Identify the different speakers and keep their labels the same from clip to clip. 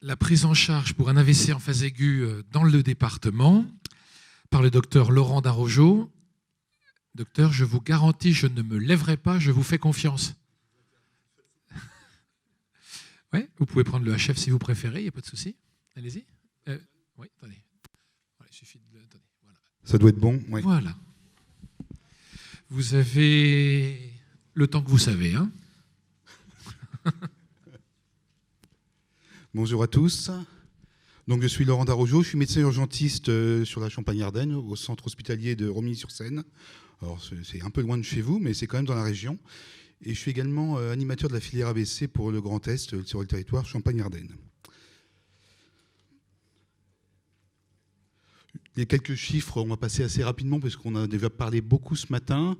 Speaker 1: la prise en charge pour un AVC en phase aiguë dans le département par le docteur Laurent Darojo. Docteur, je vous garantis, je ne me lèverai pas, je vous fais confiance. Oui, vous pouvez prendre le HF si vous préférez, il n'y a pas de souci. Allez-y. Oui, attendez. Voilà, il suffit de... Attendez, voilà.
Speaker 2: Ça doit être bon, oui.
Speaker 1: Voilà. Vous avez le temps que vous savez, hein.
Speaker 2: Bonjour à tous. Donc, je suis Laurent Darojo, je suis médecin urgentiste sur la Champagne-Ardenne, au centre hospitalier de Romilly-sur-Seine. Alors, c'est un peu loin de chez vous, mais c'est quand même dans la région. Et je suis également animateur de la filière AVC pour le Grand Est sur le territoire Champagne-Ardenne. Les quelques chiffres, on va passer assez rapidement parce qu'on a déjà parlé beaucoup ce matin.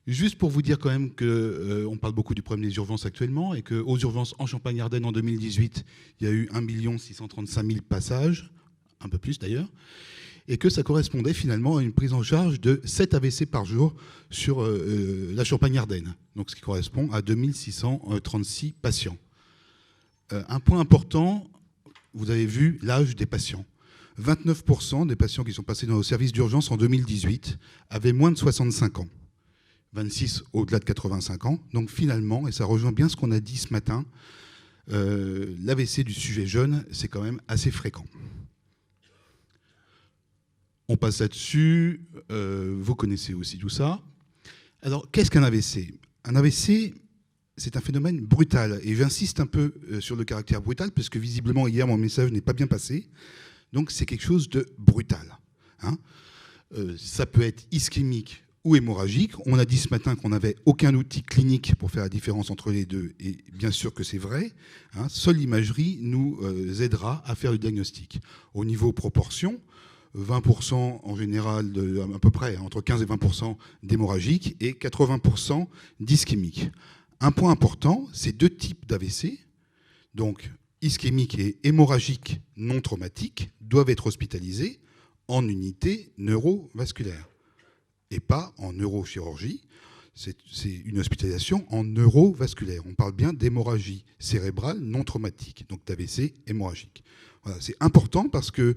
Speaker 2: Juste pour vous dire quand même qu'on parle beaucoup du problème des urgences actuellement et qu'aux urgences en Champagne-Ardenne en 2018, il y a eu 1 635 000 passages, un peu plus d'ailleurs, et que ça correspondait finalement à une prise en charge de 7 AVC par jour sur la Champagne-Ardenne, donc ce qui correspond à 2636 patients. Un point important, vous avez vu l'âge des patients. 29% des patients qui sont passés dans nos services d'urgence en 2018 avaient moins de 65 ans. 26 au-delà de 85 ans. Donc finalement, et ça rejoint bien ce qu'on a dit ce matin, l'AVC du sujet jeune, c'est quand même assez fréquent. On passe là-dessus, vous connaissez aussi tout ça. Alors, qu'est-ce qu'un AVC ? Un AVC, c'est un phénomène brutal. Et j'insiste un peu sur le caractère brutal, parce que visiblement, hier, mon message n'est pas bien passé. Donc, c'est quelque chose de brutal. Hein. Ça peut être ischémique ou hémorragique. On a dit ce matin qu'on n'avait aucun outil clinique pour faire la différence entre les deux, et bien sûr que c'est vrai. Hein. Seule l'imagerie nous aidera à faire le diagnostic. Au niveau proportion, 20% en général, à peu près, entre 15 et 20% d'hémorragique et 80% d'ischémique. Un point important, ces deux types d'AVC, donc ischémique et hémorragique non traumatique, doivent être hospitalisés en unité neurovasculaire et pas en neurochirurgie. C'est une hospitalisation en neurovasculaire. On parle bien d'hémorragie cérébrale non traumatique, donc d'AVC hémorragique. Voilà, c'est important parce que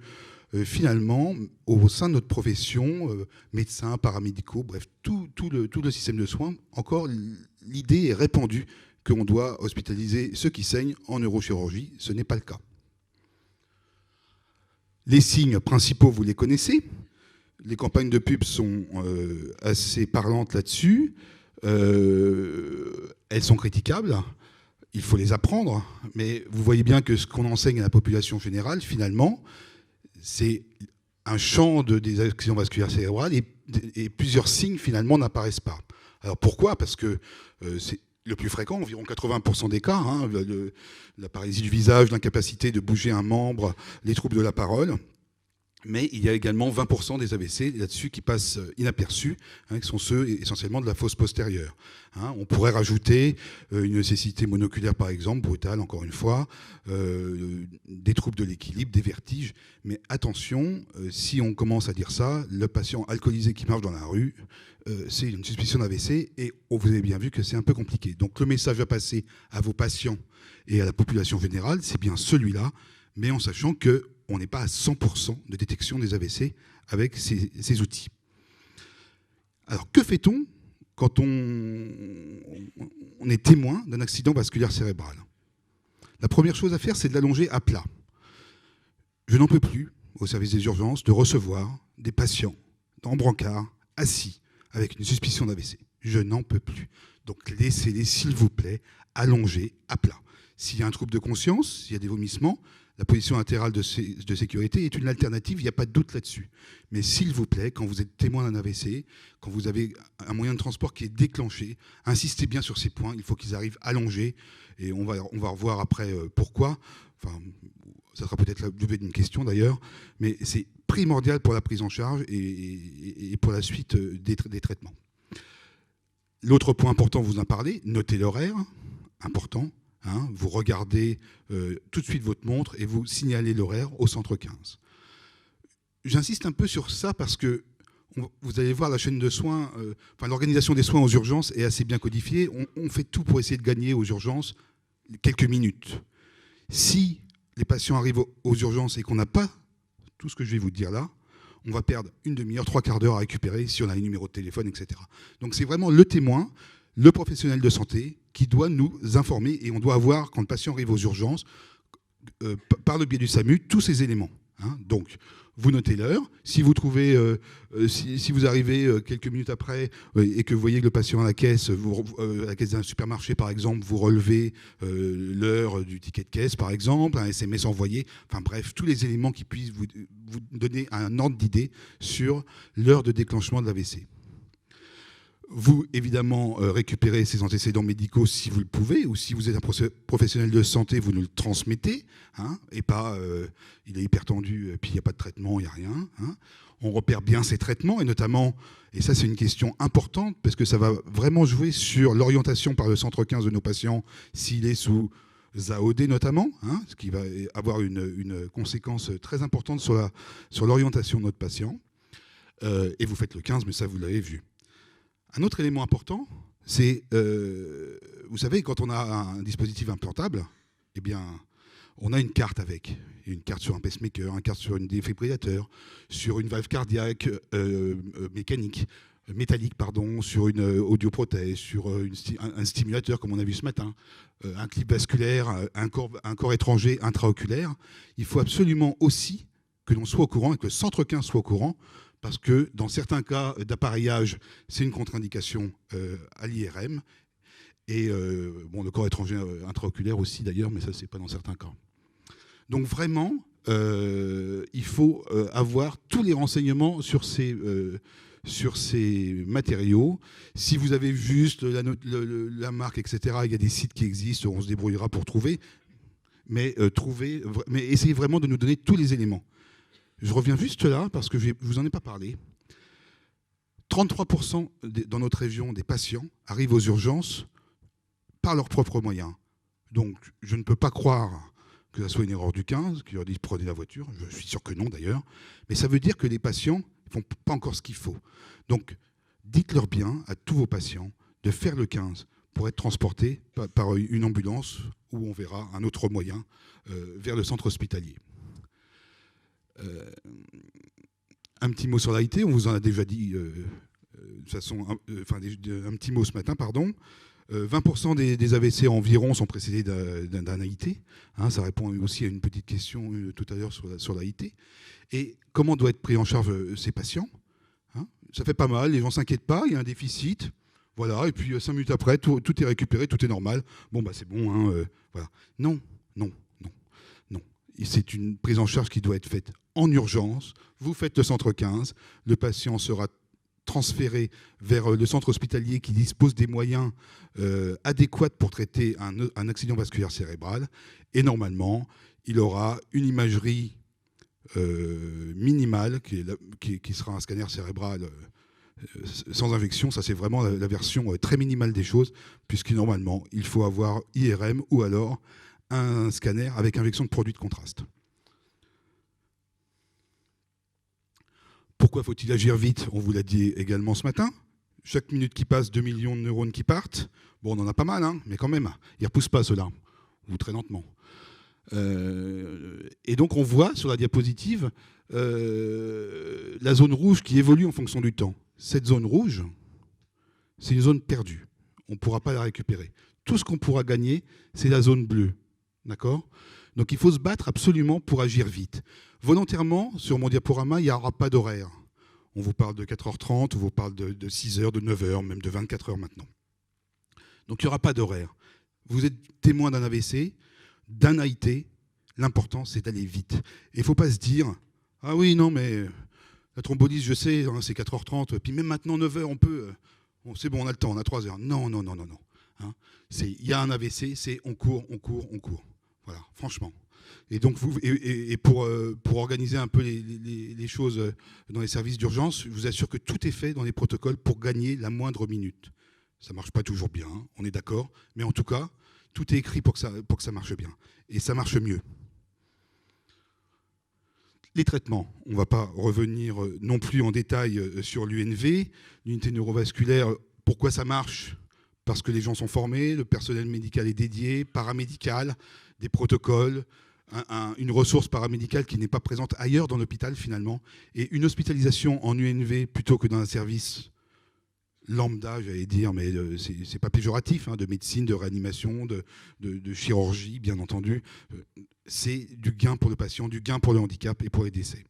Speaker 2: finalement, au sein de notre profession, médecins, paramédicaux, bref, tout le système de soins, encore l'idée est répandue qu'on doit hospitaliser ceux qui saignent en neurochirurgie. Ce n'est pas le cas. Les signes principaux, vous les connaissez. Les campagnes de pub sont assez parlantes là-dessus. Elles sont critiquables. Il faut les apprendre. Mais vous voyez bien que ce qu'on enseigne à la population générale, finalement, c'est un champ des accidents vasculaires cérébrales et plusieurs signes, finalement, n'apparaissent pas. Alors pourquoi ? Parce que c'est le plus fréquent, environ 80% des cas, hein, la paralysie du visage, l'incapacité de bouger un membre, les troubles de la parole. Mais il y a également 20% des AVC là-dessus qui passent inaperçus, hein, qui sont ceux essentiellement de la fosse postérieure. Hein, on pourrait rajouter une cécité monoculaire, par exemple, brutale, encore une fois, des troubles de l'équilibre, des vertiges. Mais attention, si on commence à dire ça, le patient alcoolisé qui marche dans la rue, c'est une suspicion d'AVC et vous avez bien vu que c'est un peu compliqué. Donc le message à passer à vos patients et à la population générale, c'est bien celui-là, mais en sachant qu'on n'est pas à 100% de détection des AVC avec ces outils. Alors, que fait-on quand on est témoin d'un accident vasculaire cérébral ? La première chose à faire, c'est de l'allonger à plat. Je n'en peux plus, au service des urgences, de recevoir des patients en brancard, assis, avec une suspicion d'AVC. Je n'en peux plus. Donc, laissez-les, s'il vous plaît, allongés à plat. S'il y a un trouble de conscience, s'il y a des vomissements, la position latérale de sécurité est une alternative, il n'y a pas de doute là-dessus. Mais s'il vous plaît, quand vous êtes témoin d'un AVC, quand vous avez un moyen de transport qui est déclenché, insistez bien sur ces points, il faut qu'ils arrivent allongés, et on va revoir après pourquoi. Enfin, ça sera peut-être l'objet d'une question d'ailleurs, mais c'est primordial pour la prise en charge et pour la suite des traitements. L'autre point important, vous en parlez, notez l'horaire, important. Hein, vous regardez tout de suite votre montre et vous signalez l'horaire au centre 15. J'insiste un peu sur ça parce que vous allez voir la chaîne de soins, l'organisation des soins aux urgences est assez bien codifiée. On fait tout pour essayer de gagner aux urgences quelques minutes. Si les patients arrivent aux urgences et qu'on n'a pas tout ce que je vais vous dire là, on va perdre une demi-heure, 3/4 d'heure à récupérer si on a les numéros de téléphone, etc. Donc c'est vraiment le témoin, le professionnel de santé qui doit nous informer et on doit avoir, quand le patient arrive aux urgences, par le biais du SAMU, tous ces éléments. Hein. Donc, vous notez l'heure. Si vous trouvez, si vous arrivez quelques minutes après et que vous voyez que le patient à la caisse, à la caisse d'un supermarché par exemple, vous relevez l'heure du ticket de caisse par exemple, un SMS envoyé, enfin bref, tous les éléments qui puissent vous donner un ordre d'idée sur l'heure de déclenchement de l'AVC. Vous, évidemment, récupérez ces antécédents médicaux si vous le pouvez, ou si vous êtes un professionnel de santé, vous nous le transmettez, hein, et pas il est hypertendu, puis il n'y a pas de traitement, il n'y a rien. Hein. On repère bien ces traitements, et notamment, et ça c'est une question importante, parce que ça va vraiment jouer sur l'orientation par le centre 15 de nos patients, s'il est sous AOD notamment, hein, ce qui va avoir une conséquence très importante sur l'orientation de notre patient. Et vous faites le 15, mais ça vous l'avez vu. Un autre élément important, c'est, vous savez, quand on a un dispositif implantable, eh bien, on a une carte avec. Une carte sur un pacemaker, une carte sur un défibrillateur, sur une valve cardiaque métallique, sur une audioprothèse, sur un stimulateur, comme on a vu ce matin, un clip vasculaire, un corps étranger intraoculaire. Il faut absolument aussi que l'on soit au courant et que le centre 15 soit au courant, parce que dans certains cas d'appareillage, c'est une contre-indication à l'IRM. Et le corps étranger intraoculaire aussi d'ailleurs, mais ça, c'est pas dans certains cas. Donc vraiment, il faut avoir tous les renseignements sur ces matériaux. Si vous avez juste la marque, etc., il y a des sites qui existent, on se débrouillera pour trouver. Mais essayez vraiment de nous donner tous les éléments. Je reviens juste là, parce que je ne vous en ai pas parlé. 33% dans notre région des patients arrivent aux urgences par leurs propres moyens. Donc, je ne peux pas croire que ça soit une erreur du 15, qui leur dit prenez la voiture. Je suis sûr que non, d'ailleurs. Mais ça veut dire que les patients ne font pas encore ce qu'il faut. Donc, dites-leur bien à tous vos patients de faire le 15 pour être transportés par une ambulance ou on verra un autre moyen vers le centre hospitalier. Un petit mot sur l'AIT, on vous en a déjà dit de façon, un petit mot ce matin, pardon. 20% des AVC environ sont précédés d'un AIT. Hein, ça répond aussi à une petite question tout à l'heure sur l'AIT. Et comment doit être pris en charge ces patients, hein. Ça fait pas mal, les gens ne s'inquiètent pas, il y a un déficit. Voilà, et puis 5 minutes après, tout est récupéré, tout est normal. Bon, bah c'est bon, hein, voilà. Non. C'est une prise en charge qui doit être faite en urgence. Vous faites le centre 15, le patient sera transféré vers le centre hospitalier qui dispose des moyens adéquats pour traiter un accident vasculaire cérébral. Et normalement, il aura une imagerie minimale qui sera un scanner cérébral sans injection. Ça, c'est vraiment la version très minimale des choses, puisque normalement, il faut avoir IRM ou alors un scanner avec injection de produits de contraste. Pourquoi faut-il agir vite? On vous l'a dit également ce matin. Chaque minute qui passe, 2 millions de neurones qui partent. Bon, on en a pas mal, hein, mais quand même, ils ne repoussent pas ceux-là, ou très lentement. Et donc on voit sur la diapositive la zone rouge qui évolue en fonction du temps. Cette zone rouge, c'est une zone perdue. On ne pourra pas la récupérer. Tout ce qu'on pourra gagner, c'est la zone bleue. D'accord ? Donc il faut se battre absolument pour agir vite. Volontairement, sur mon diaporama, il n'y aura pas d'horaire. On vous parle de 4h30, on vous parle de 6h, de 9h, même de 24h maintenant. Donc il n'y aura pas d'horaire. Vous êtes témoin d'un AVC, d'un AIT. L'important, c'est d'aller vite. Et il ne faut pas se dire « Ah oui, non, mais la thrombolyse, je sais, hein, c'est 4h30, puis même maintenant 9h, on peut... c'est bon, on a le temps, on a 3 heures. » Non. Hein, il y a un AVC, c'est on court. Voilà, franchement. Et donc, pour organiser un peu les choses dans les services d'urgence, je vous assure que tout est fait dans les protocoles pour gagner la moindre minute. Ça ne marche pas toujours bien, hein, on est d'accord, mais en tout cas, tout est écrit pour que ça marche bien. Et ça marche mieux. Les traitements, on ne va pas revenir non plus en détail sur l'UNV, l'unité neurovasculaire, pourquoi ça marche? Parce que les gens sont formés, le personnel médical est dédié, paramédical, des protocoles, une ressource paramédicale qui n'est pas présente ailleurs dans l'hôpital finalement. Et une hospitalisation en UNV plutôt que dans un service lambda, j'allais dire, mais c'est pas péjoratif, de médecine, de réanimation, de chirurgie, bien entendu. C'est du gain pour le patient, du gain pour le handicap et pour les décès.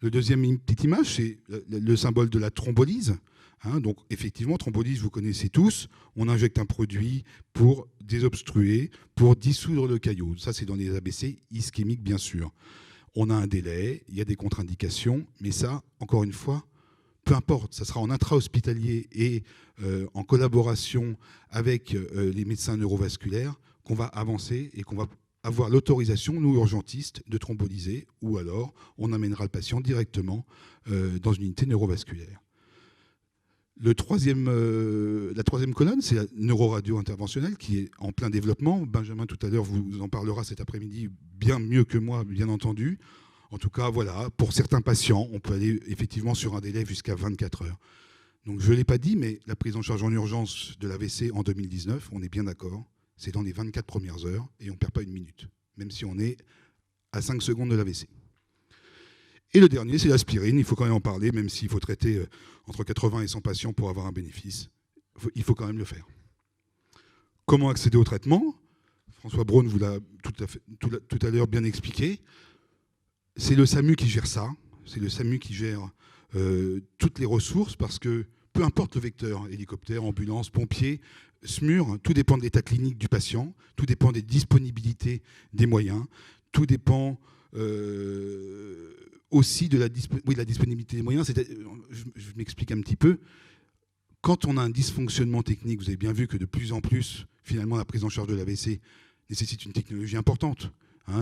Speaker 2: Le deuxième petite image, c'est le symbole de la thrombolyse. Donc effectivement, thrombolyse, vous connaissez tous, on injecte un produit pour désobstruer, pour dissoudre le caillot. Ça, c'est dans les ABC ischémiques, bien sûr. On a un délai, il y a des contre-indications, mais ça, encore une fois, peu importe, ça sera en intra-hospitalier et en collaboration avec les médecins neurovasculaires qu'on va avancer et qu'on va avoir l'autorisation, nous urgentistes, de thrombolyser, ou alors on amènera le patient directement dans une unité neurovasculaire. La troisième colonne, c'est la neuroradio interventionnelle qui est en plein développement. Benjamin, tout à l'heure, vous en parlera cet après-midi bien mieux que moi, bien entendu. En tout cas, voilà, pour certains patients, on peut aller effectivement sur un délai jusqu'à 24 heures. Donc, je ne l'ai pas dit, mais la prise en charge en urgence de l'AVC en 2019, on est bien d'accord, c'est dans les 24 premières heures et on ne perd pas une minute, même si on est à 5 secondes de l'AVC. Et le dernier, c'est l'aspirine. Il faut quand même en parler, même s'il faut traiter entre 80 et 100 patients pour avoir un bénéfice. Il faut quand même le faire. Comment accéder au traitement ? François Braun vous l'a tout à l'heure bien expliqué. C'est le SAMU qui gère ça. C'est le SAMU qui gère toutes les ressources, parce que peu importe le vecteur, hélicoptère, ambulance, pompier, SMUR, tout dépend de l'état clinique du patient, tout dépend des disponibilités des moyens, tout dépend aussi de la disponibilité des moyens. Je m'explique un petit peu. Quand on a un dysfonctionnement technique, vous avez bien vu que de plus en plus, finalement, la prise en charge de l'AVC nécessite une technologie importante.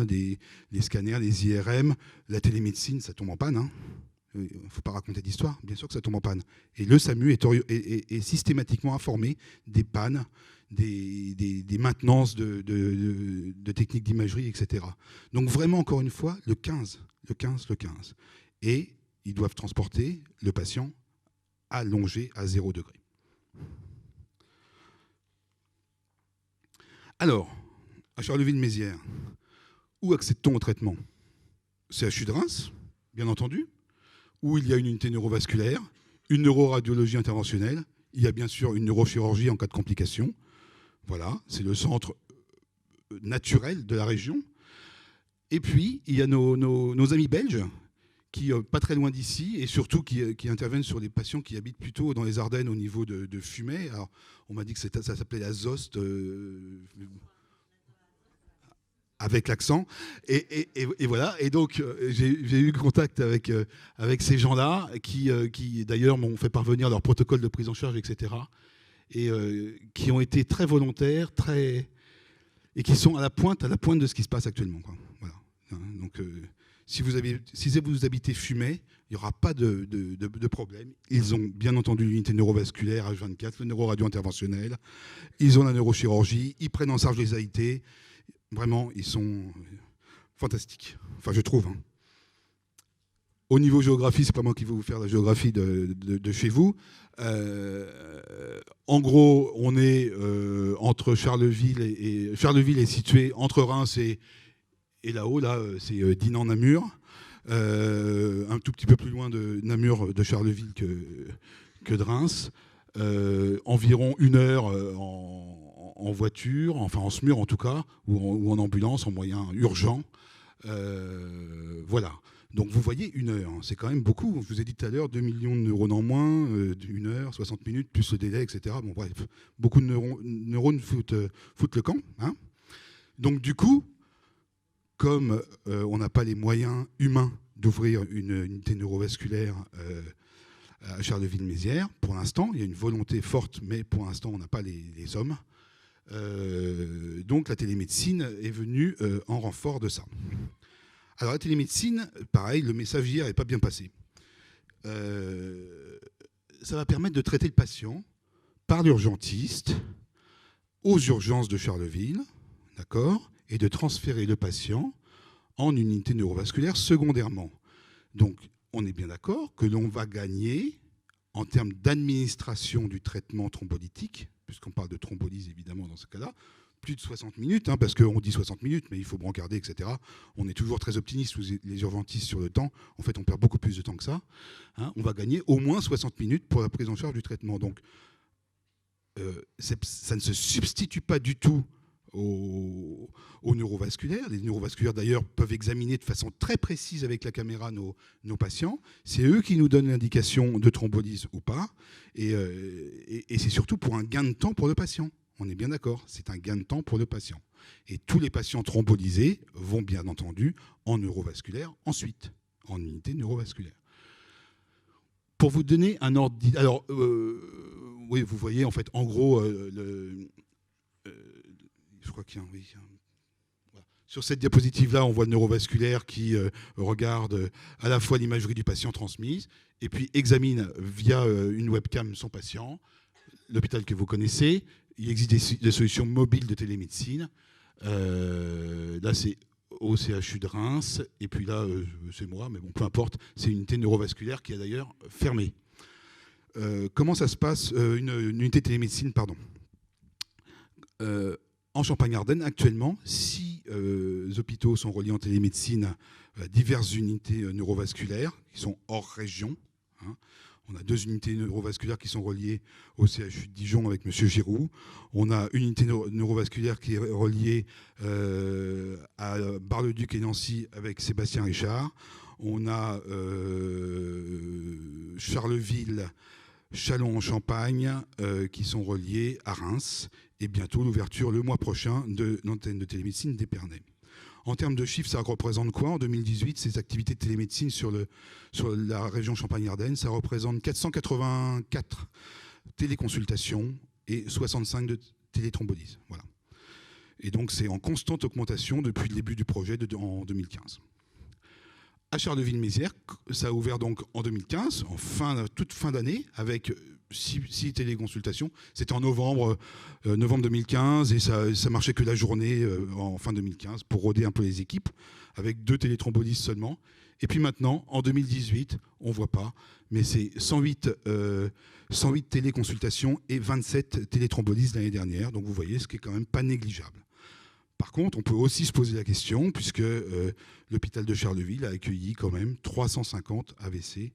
Speaker 2: Les scanners, les IRM, la télémédecine, ça tombe en panne. Il ne faut pas raconter d'histoire, bien sûr que ça tombe en panne. Et le SAMU est systématiquement informé des pannes, des maintenances de techniques d'imagerie, etc. Donc vraiment, encore une fois, le 15. Et ils doivent transporter le patient allongé à 0 degré. Alors, à Charleville-Mézières, où accède-t-on au traitement ? CHU de Reims, bien entendu, où il y a une unité neurovasculaire, une neuroradiologie interventionnelle, il y a bien sûr une neurochirurgie en cas de complications. Voilà, c'est le centre naturel de la région. Et puis, il y a nos amis belges, qui, pas très loin d'ici, et surtout qui interviennent sur des patients qui habitent plutôt dans les Ardennes au niveau de Fumay. Alors, on m'a dit que ça s'appelait la ZOST, avec l'accent. Et voilà. Et donc, j'ai eu contact avec ces gens-là, qui d'ailleurs m'ont fait parvenir leur protocole de prise en charge, etc. Et qui ont été très volontaires, et qui sont à la pointe de ce qui se passe actuellement, quoi. Voilà. Donc, si vous habitez Fumay, il n'y aura pas de problème. Ils ont bien entendu l'unité neurovasculaire H24, le neuroradio interventionnel, ils ont la neurochirurgie, ils prennent en charge les AIT. Vraiment, ils sont fantastiques. Enfin, je trouve. Au niveau géographie, c'est pas moi qui vais vous faire la géographie de chez vous. En gros, on est entre Charleville et Charleville est situé entre Reims et là-haut, là, c'est Dinan-Namur. Un tout petit peu plus loin de Namur, de Charleville que de Reims. Environ 1 heure en voiture, enfin en SMUR en tout cas, ou en ambulance, en moyen urgent. Voilà. Donc vous voyez, 1 heure, c'est quand même beaucoup. Je vous ai dit tout à l'heure, 2 millions de neurones en moins, 1 heure, 60 minutes, plus le délai, etc. Bon bref, beaucoup de neurones foutent le camp. Donc du coup, comme on n'a pas les moyens humains d'ouvrir une unité neurovasculaire à Charleville-Mézières, pour l'instant, il y a une volonté forte, mais pour l'instant, on n'a pas les hommes. Donc la télémédecine est venue en renfort de ça. Alors la télémédecine, pareil, le message hier n'est pas bien passé. Ça va permettre de traiter le patient par l'urgentiste aux urgences de Charleville, d'accord, et de transférer le patient en unité neurovasculaire secondairement. Donc on est bien d'accord que l'on va gagner en termes d'administration du traitement thrombolytique, puisqu'on parle de thrombolyse évidemment dans ce cas-là, plus de 60 minutes, hein, parce qu'on dit 60 minutes, mais il faut brancarder, etc. On est toujours très optimiste, les urgentistes, sur le temps. En fait, on perd beaucoup plus de temps que ça. Hein. On va gagner au moins 60 minutes pour la prise en charge du traitement. Donc, ça ne se substitue pas du tout aux neurovasculaires. Les neurovasculaires, d'ailleurs, peuvent examiner de façon très précise avec la caméra nos patients. C'est eux qui nous donnent l'indication de thrombolyse ou pas. Et c'est surtout pour un gain de temps pour le patient. On est bien d'accord, c'est un gain de temps pour le patient. Et tous les patients thrombolysés vont bien entendu en neurovasculaire ensuite, en unité neurovasculaire. Pour vous donner un ordre d'idée, alors, oui, vous voyez, en fait, en gros, je crois qu'il y a oui, voilà. Sur cette diapositive-là, on voit le neurovasculaire qui regarde à la fois l'imagerie du patient transmise et puis examine via une webcam son patient, l'hôpital que vous connaissez. Il existe des solutions mobiles de télémédecine. Là, c'est au CHU de Reims. Et puis là, c'est moi, mais bon, peu importe. C'est une unité neurovasculaire qui est d'ailleurs fermée. Comment ça se passe, une unité de télémédecine, pardon. En Champagne-Ardenne, actuellement, 6 hôpitaux sont reliés en télémédecine à diverses unités neurovasculaires qui sont hors région. Hein. On a 2 unités neurovasculaires qui sont reliées au CHU de Dijon avec M. Giroux. On a une unité neurovasculaire qui est reliée à Bar-le-Duc et Nancy avec Sébastien Richard. On a Charleville, Châlons-en-Champagne qui sont reliés à Reims. Et bientôt l'ouverture le mois prochain de l'antenne de télémédecine d'Épernay. En termes de chiffres, ça représente quoi en 2018, ces activités de télémédecine sur la région Champagne-Ardenne? Ça représente 484 téléconsultations et 65 de téléthrombolyse. Voilà. Et donc c'est en constante augmentation depuis le début du projet en 2015. À Charleville-Mézières, ça a ouvert donc en 2015, toute fin d'année, avec 6 téléconsultations. C'était en novembre 2015 et ça marchait que la journée en fin 2015 pour roder un peu les équipes, avec 2 téléthrombolyses seulement. Et puis maintenant, en 2018, on ne voit pas, mais c'est 108 téléconsultations et 27 téléthrombolyses l'année dernière. Donc vous voyez, ce qui est quand même pas négligeable. Par contre, on peut aussi se poser la question, puisque l'hôpital de Charleville a accueilli quand même 350 AVC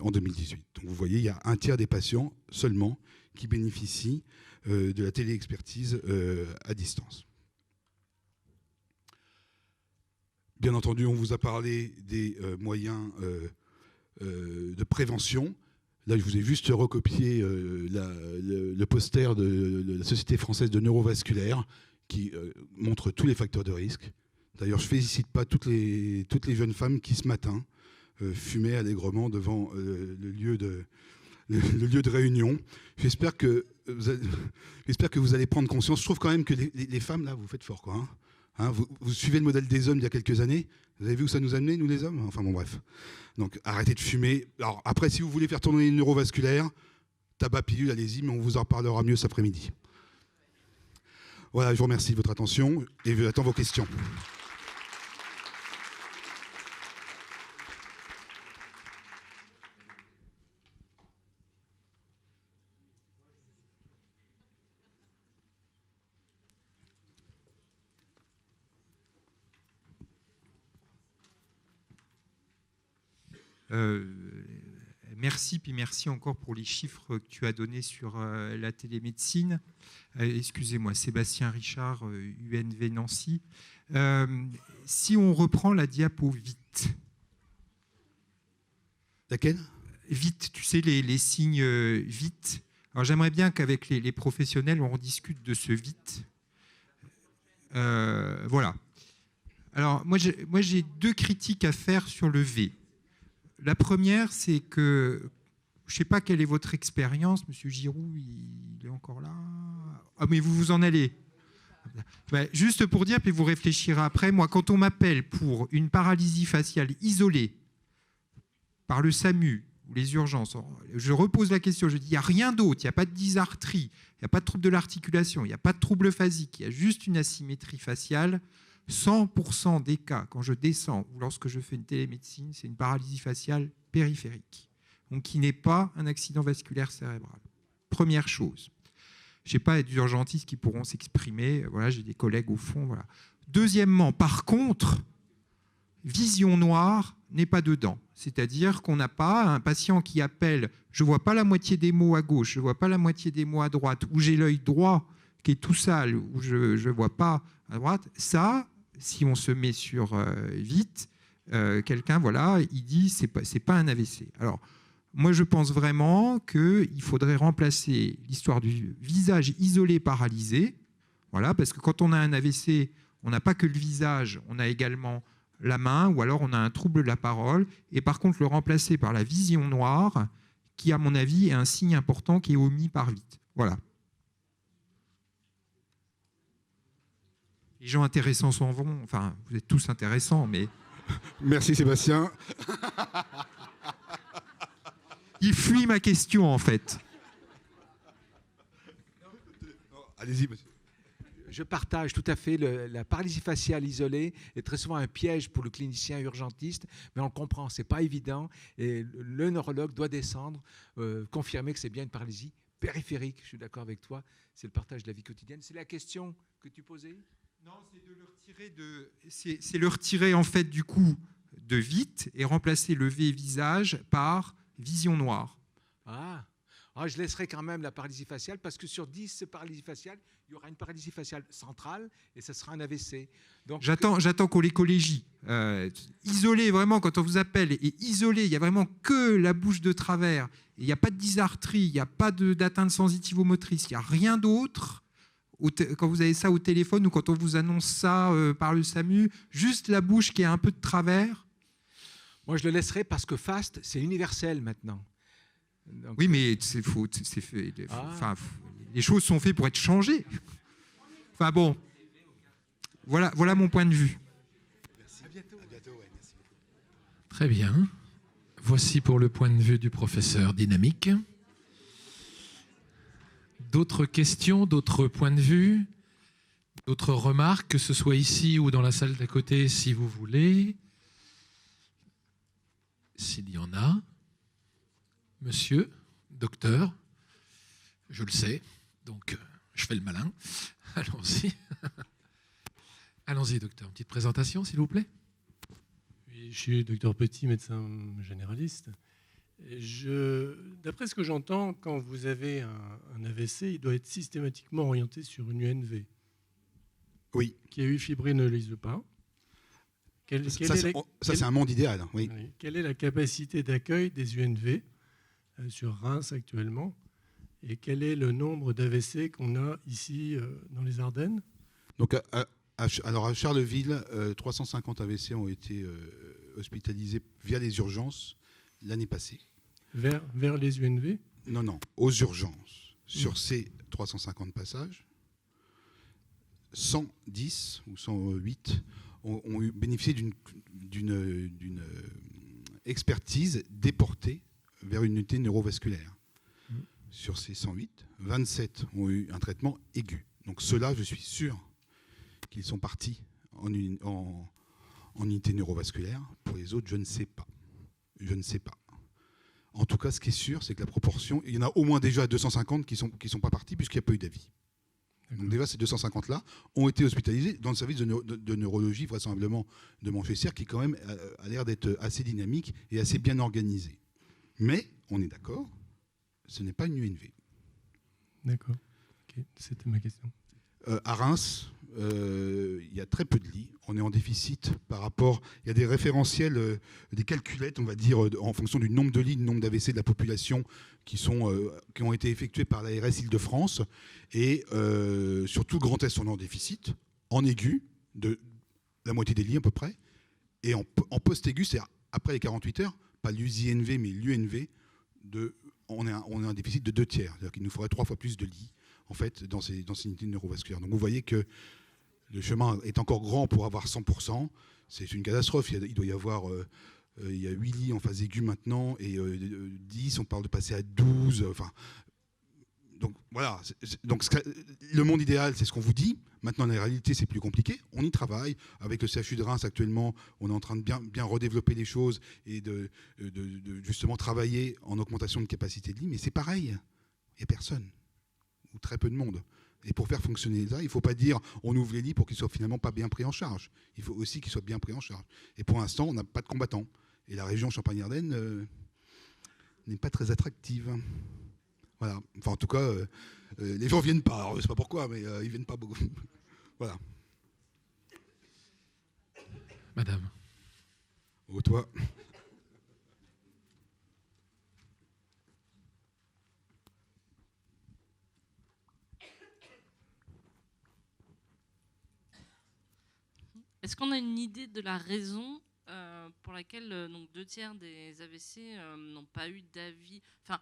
Speaker 2: en 2018. Donc vous voyez, il y a un tiers des patients seulement qui bénéficient de la téléexpertise à distance. Bien entendu, on vous a parlé des moyens de prévention. Là, je vous ai juste recopié le poster de la Société française de neurovasculaire qui montre tous les facteurs de risque. D'ailleurs, je ne félicite pas toutes les jeunes femmes qui, ce matin, fumaient allègrement devant le lieu de réunion. J'espère que vous allez prendre conscience. Je trouve quand même que les femmes, là, vous faites fort, quoi. Hein, vous suivez le modèle des hommes il y a quelques années. Vous avez vu où ça nous a amené, nous, les hommes? Enfin, bon, bref. Donc, arrêtez de fumer. Alors, après, si vous voulez faire tourner les neurovasculaires, tabac, pilule, allez-y, mais on vous en reparlera mieux cet après-midi. Voilà, je vous remercie de votre attention et j'attends vos questions.
Speaker 3: Merci, puis merci encore pour les chiffres que tu as donnés sur la télémédecine. Excusez-moi, Sébastien Richard, UNV Nancy. Si on reprend la diapo vite.
Speaker 2: Laquelle?
Speaker 3: Vite, tu sais, les signes vite. Alors j'aimerais bien qu'avec les professionnels, on rediscute de ce vite. Voilà. Alors moi j'ai 2 critiques à faire sur le V. La première, c'est que, je ne sais pas quelle est votre expérience, Monsieur Giroux, il est encore là. Ah, mais vous en allez. Ben, juste pour dire, puis vous réfléchirez après, moi, quand on m'appelle pour une paralysie faciale isolée par le SAMU ou les urgences, je repose la question, je dis, il n'y a rien d'autre, il n'y a pas de dysarthrie, il n'y a pas de trouble de l'articulation, il n'y a pas de trouble phasique, il y a juste une asymétrie faciale. 100% des cas, quand je descends ou lorsque je fais une télémédecine, c'est une paralysie faciale périphérique, donc qui n'est pas un accident vasculaire cérébral. Première chose. je ne sais pas, d'urgentistes qui pourront s'exprimer. Voilà, j'ai des collègues au fond. Voilà. Deuxièmement, par contre, vision noire n'est pas dedans. C'est-à-dire qu'on n'a pas un patient qui appelle « je ne vois pas la moitié des mots à gauche, je ne vois pas la moitié des mots à droite, ou j'ai l'œil droit qui est tout sale, ou je ne vois pas à droite ». Ça, si on se met sur vite, quelqu'un, voilà, il dit « c'est pas un AVC ». Alors, moi, je pense vraiment qu'il faudrait remplacer l'histoire du visage isolé paralysé, voilà, parce que quand on a un AVC, on n'a pas que le visage, on a également la main, ou alors on a un trouble de la parole, et par contre le remplacer par la vision noire, qui à mon avis est un signe important qui est omis par vite. Voilà. Les gens intéressants s'en vont, enfin vous êtes tous intéressants, mais...
Speaker 2: Merci Sébastien.
Speaker 3: Il fuit ma question en fait.
Speaker 2: Allez-y, monsieur.
Speaker 4: Je partage tout à fait. La paralysie faciale isolée est très souvent un piège pour le clinicien urgentiste, mais on le comprend, ce n'est pas évident. Et le neurologue doit descendre, confirmer que c'est bien une paralysie périphérique. Je suis d'accord avec toi, c'est le partage de la vie quotidienne. C'est la question que tu posais ?
Speaker 3: Non, c'est le retirer en fait du coup de vite et remplacer le V visage par vision noire.
Speaker 4: Je laisserai quand même la paralysie faciale parce que sur 10 paralysies faciales, il y aura une paralysie faciale centrale et ça sera un AVC. Donc,
Speaker 3: j'attends qu'on les collégie. Isolé, vraiment, quand on vous appelle, et isolé, il n'y a vraiment que la bouche de travers, il n'y a pas de dysarthrie, il n'y a pas d'atteinte sensitivo-motrice, il n'y a rien d'autre. Quand vous avez ça au téléphone ou quand on vous annonce ça par le SAMU, juste la bouche qui a un peu de travers.
Speaker 4: Moi, je le laisserai parce que FAST, c'est universel maintenant. Donc,
Speaker 3: oui, mais c'est faux. Enfin, les choses sont faites pour être changées. Enfin bon, voilà mon point de vue.
Speaker 4: Merci. À bientôt.
Speaker 2: Merci.
Speaker 1: Très bien. Voici pour le point de vue du professeur Dynamique. D'autres questions, d'autres points de vue, d'autres remarques, que ce soit ici ou dans la salle d'à côté, si vous voulez. S'il y en a. Monsieur, docteur, je le sais, donc je fais le malin. Allons-y. Allons-y, docteur. Une petite présentation, s'il vous plaît.
Speaker 5: Oui, je suis docteur Petit, médecin généraliste. D'après ce que j'entends, quand vous avez un AVC, il doit être systématiquement orienté sur une UNV.
Speaker 2: Oui.
Speaker 5: Qui a eu fibré ne lise pas.
Speaker 2: C'est un monde idéal. Oui.
Speaker 5: Quelle est la capacité d'accueil des UNV sur Reims actuellement, et quel est le nombre d'AVC qu'on a ici dans les Ardennes?
Speaker 2: Donc, alors à Charleville, 350 AVC ont été hospitalisés via les urgences l'année passée.
Speaker 5: Vers les UNV?
Speaker 2: Non, aux urgences. Sur ces 350 passages, 110 ou 108 ont bénéficié d'une expertise déportée vers une unité neurovasculaire. Sur ces 108, 27 ont eu un traitement aigu. Donc ceux-là, je suis sûr qu'ils sont partis en unité neurovasculaire. Pour les autres, je ne sais pas. En tout cas, ce qui est sûr, c'est que la proportion, il y en a au moins déjà 250 qui sont pas partis puisqu'il n'y a pas eu d'avis. Donc déjà, ces 250-là ont été hospitalisés dans le service de neurologie, vraisemblablement de Montfessière, qui quand même a l'air d'être assez dynamique et assez bien organisé. Mais, on est d'accord, ce n'est pas une UNV.
Speaker 5: D'accord. Okay. C'était ma question.
Speaker 2: À Reims, il y a très peu de lits. On est en déficit par rapport... Il y a des référentiels, des calculettes, on va dire, en fonction du nombre de lits, du nombre d'AVC de la population qui ont été effectués par l'ARS Île-de-France. Et sur tout le Grand Est, on est en déficit, en aigu, de la moitié des lits à peu près. Et en post-aigu, c'est-à-dire après les 48 heures, pas l'USINV, mais l'UNV, on est en déficit de 2 tiers. C'est-à-dire qu'il nous faudrait 3 fois plus de lits, en fait, dans ces unités neurovasculaires. Donc vous voyez que le chemin est encore grand pour avoir 100%. C'est une catastrophe. Il doit y avoir... il y a 8 lits en phase aiguë maintenant, et 10, on parle de passer à 12. Enfin, donc voilà. Donc, le monde idéal, c'est ce qu'on vous dit. Maintenant, la réalité, c'est plus compliqué. On y travaille. Avec le CHU de Reims, actuellement, on est en train de bien redévelopper les choses et de justement travailler en augmentation de capacité de lit. Mais c'est pareil. Il n'y a personne. ou très peu de monde. Et pour faire fonctionner ça, il ne faut pas dire on ouvre les lits pour qu'ils soient finalement pas bien pris en charge. Il faut aussi qu'ils soient bien pris en charge. Et pour l'instant, on n'a pas de combattants. Et la région Champagne-Ardenne n'est pas très attractive. Voilà. Enfin, en tout cas, les gens ne viennent pas. Alors, je ne sais pas pourquoi, mais ils ne viennent pas beaucoup. Voilà.
Speaker 1: Madame.
Speaker 2: Oh, toi.
Speaker 6: Est-ce qu'on a une idée de la raison pour laquelle donc 2/3 des AVC n'ont pas eu d'avis? Enfin,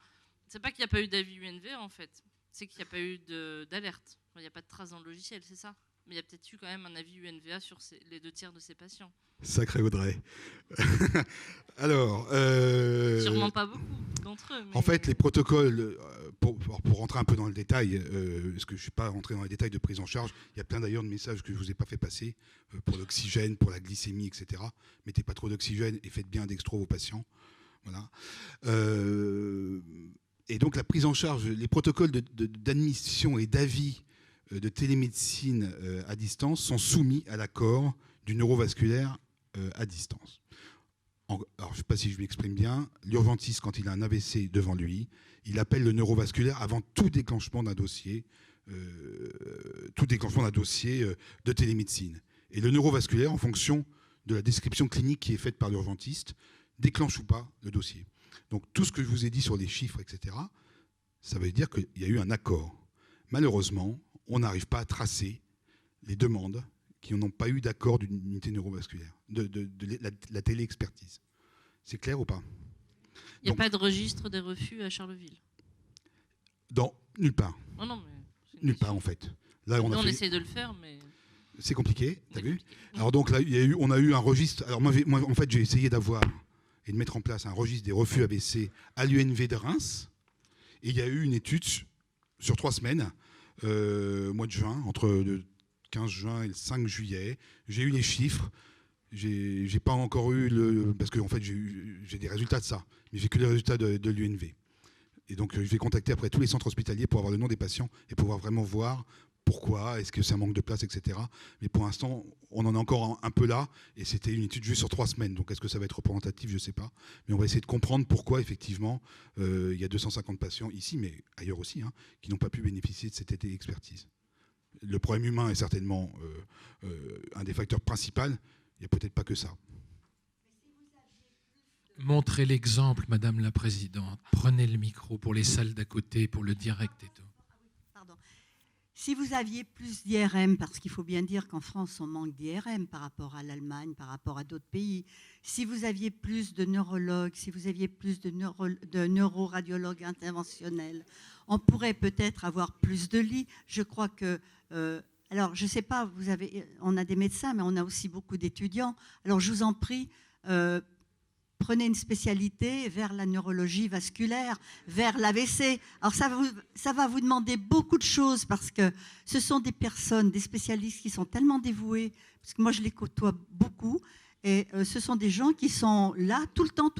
Speaker 6: c'est pas qu'il n'y a pas eu d'avis UNV en fait, c'est qu'il n'y a pas eu d'alerte. Il n'y a pas de trace dans le logiciel, c'est ça? Mais il y a peut-être eu quand même un avis UNVA sur les 2/3 de ces patients.
Speaker 2: Sacré Audrey. Alors.
Speaker 6: Sûrement pas beaucoup d'entre eux. Mais...
Speaker 2: En fait, les protocoles, pour rentrer un peu dans le détail, parce que je ne suis pas rentré dans les détails de prise en charge, il y a plein d'ailleurs de messages que je ne vous ai pas fait passer, pour l'oxygène, pour la glycémie, etc. Mettez pas trop d'oxygène et faites bien dextro aux patients. Voilà. Et donc la prise en charge, les protocoles d'admission et d'avis de télémédecine à distance sont soumis à l'accord du neurovasculaire à distance. Alors, je ne sais pas si je m'exprime bien, l'urgentiste, quand il a un AVC devant lui, il appelle le neurovasculaire avant tout déclenchement d'un dossier, de télémédecine. Et le neurovasculaire, en fonction de la description clinique qui est faite par l'urgentiste, déclenche ou pas le dossier. Donc tout ce que je vous ai dit sur les chiffres, etc., ça veut dire qu'il y a eu un accord. Malheureusement, on n'arrive pas à tracer les demandes qui n'ont pas eu d'accord d'une unité neurovasculaire, de la télé-expertise. C'est clair ou pas?
Speaker 6: Il n'y a pas de registre des refus à Charleville?
Speaker 2: Nulle part.
Speaker 6: Oh non, mais
Speaker 2: nulle part, en fait. Là,
Speaker 6: on essaie de le faire, mais...
Speaker 2: C'est compliqué, t'as vu? Alors donc là, on a eu un registre. Alors moi en fait, j'ai essayé d'avoir et de mettre en place un registre des refus AVC à l'UNV de Reims. Et il y a eu une étude sur 3 semaines, mois de juin, entre le 15 juin et le 5 juillet. J'ai eu les chiffres. J'ai pas encore eu parce que en fait j'ai des résultats de ça, mais j'ai que les résultats de l'UNV. Et donc je vais contacter après tous les centres hospitaliers pour avoir le nom des patients et pouvoir vraiment voir pourquoi, est-ce que c'est un manque de place, etc. Mais pour l'instant, on en est encore un peu là, et c'était une étude juste sur 3 semaines. Donc est-ce que ça va être représentatif? Je ne sais pas. Mais on va essayer de comprendre pourquoi, effectivement, il y a 250 patients ici, mais ailleurs aussi, hein, qui n'ont pas pu bénéficier de cette expertise. Le problème humain est certainement un des facteurs principaux. Il n'y a peut-être pas que ça.
Speaker 1: Montrez l'exemple, Madame la Présidente. Prenez le micro pour les salles d'à côté, pour le direct et tout.
Speaker 7: Pardon. Si vous aviez plus d'IRM, parce qu'il faut bien dire qu'en France, on manque d'IRM par rapport à l'Allemagne, par rapport à d'autres pays, si vous aviez plus de neurologues, si vous aviez plus de neuroradiologues interventionnels, on pourrait peut-être avoir plus de lits. Je crois que... alors, je ne sais pas, on a des médecins, mais on a aussi beaucoup d'étudiants. Alors, je vous en prie... prenez une spécialité vers la neurologie vasculaire, vers l'AVC. Alors ça va vous demander beaucoup de choses parce que ce sont des personnes, des spécialistes qui sont tellement dévoués, parce que moi je les côtoie beaucoup, et ce sont des gens qui sont là tout le temps.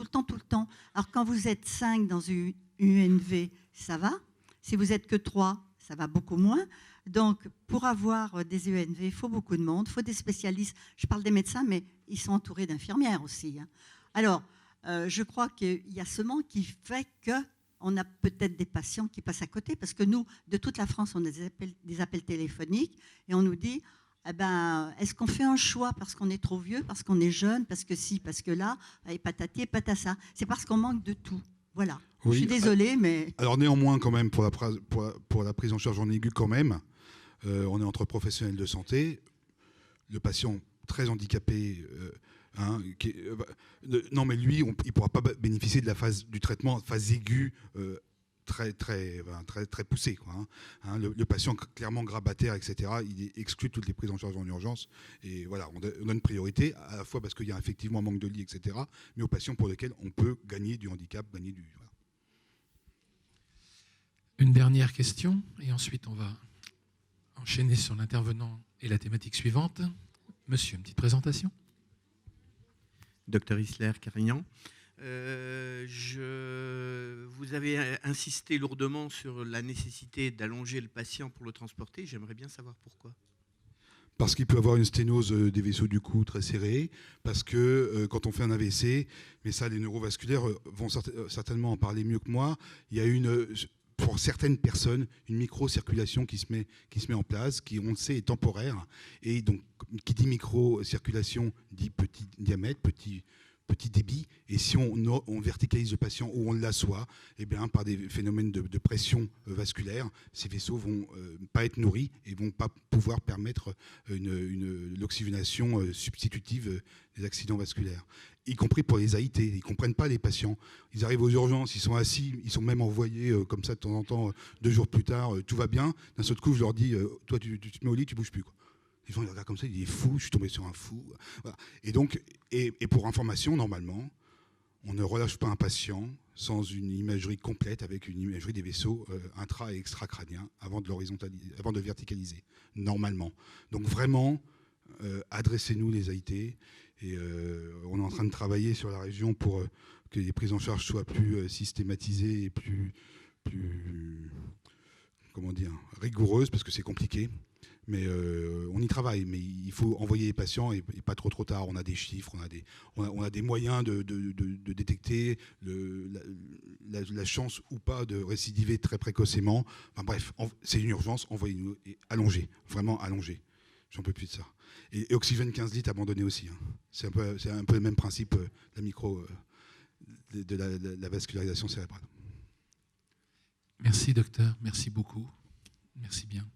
Speaker 7: Alors quand vous êtes 5 dans une UNV, ça va. Si vous êtes que 3, ça va beaucoup moins. Donc pour avoir des UNV, il faut beaucoup de monde, il faut des spécialistes. Je parle des médecins, mais ils sont entourés d'infirmières aussi, hein. Alors, je crois qu'il y a ce manque qui fait qu'on a peut-être des patients qui passent à côté, parce que nous, de toute la France, on a des appels téléphoniques et on nous dit, eh ben, est-ce qu'on fait un choix parce qu'on est trop vieux, parce qu'on est jeune, parce que si, parce que là, et patati et patassa. C'est parce qu'on manque de tout. Voilà. Oui, je suis désolée, mais... Alors
Speaker 2: néanmoins, quand même, pour la prise en charge en aigu, quand même, on est entre professionnels de santé. Le patient très handicapé... non, mais lui, il ne pourra pas bénéficier de la phase du traitement, phase aiguë, très poussée, quoi, hein. Le patient clairement grabataire, etc., il est exclu de toutes les prises en charge en urgence. Et voilà, on donne priorité, à la fois parce qu'il y a effectivement un manque de lits, etc., mais aux patients pour lesquels on peut gagner du handicap, gagner du... Voilà.
Speaker 1: Une dernière question, et ensuite on va enchaîner sur l'intervenant et la thématique suivante. Monsieur, une petite présentation.
Speaker 8: Docteur Isler Carignan. Vous avez insisté lourdement sur la nécessité d'allonger le patient pour le transporter. J'aimerais bien savoir pourquoi.
Speaker 2: Parce qu'il peut avoir une sténose des vaisseaux du cou très serrés, parce que quand on fait un AVC, mais ça les neurovasculaires vont certainement en parler mieux que moi, il y a pour certaines personnes, une microcirculation qui se met en place, qui, on le sait, est temporaire. Et donc, qui dit microcirculation dit petit diamètre, petit débit. Et si on verticalise le patient ou on l'assoit, eh bien, par des phénomènes de pression vasculaire, ces vaisseaux vont pas être nourris et vont pas pouvoir permettre l'oxygénation substitutive des accidents vasculaires, y compris pour les AIT. Ils ne comprennent pas les patients. Ils arrivent aux urgences, ils sont assis, ils sont même envoyés comme ça de temps en temps, 2 jours plus tard, tout va bien. D'un seul coup, je leur dis, toi, tu te mets au lit, tu bouges plus, quoi. Les gens ils regardent comme ça, ils disent fou, je suis tombé sur un fou. Voilà. Et donc, et pour information, normalement, on ne relâche pas un patient sans une imagerie complète, avec une imagerie des vaisseaux intra- et extracrâniens avant de verticaliser, normalement. Donc vraiment, adressez-nous les AIT. Et on est en train de travailler sur la région pour que les prises en charge soient plus systématisées et plus comment dire, rigoureuses, parce que c'est compliqué. Mais on y travaille, mais il faut envoyer les patients et pas trop tard. On a des chiffres, on a des moyens de détecter la chance ou pas de récidiver très précocement. Enfin bref, c'est une urgence, envoyez-nous et allongez, vraiment allongez. J'en peux plus de ça. Et oxygène 15 litres abandonné aussi. Hein. C'est un peu le même principe de la vascularisation cérébrale.
Speaker 1: Merci docteur, merci beaucoup. Merci bien.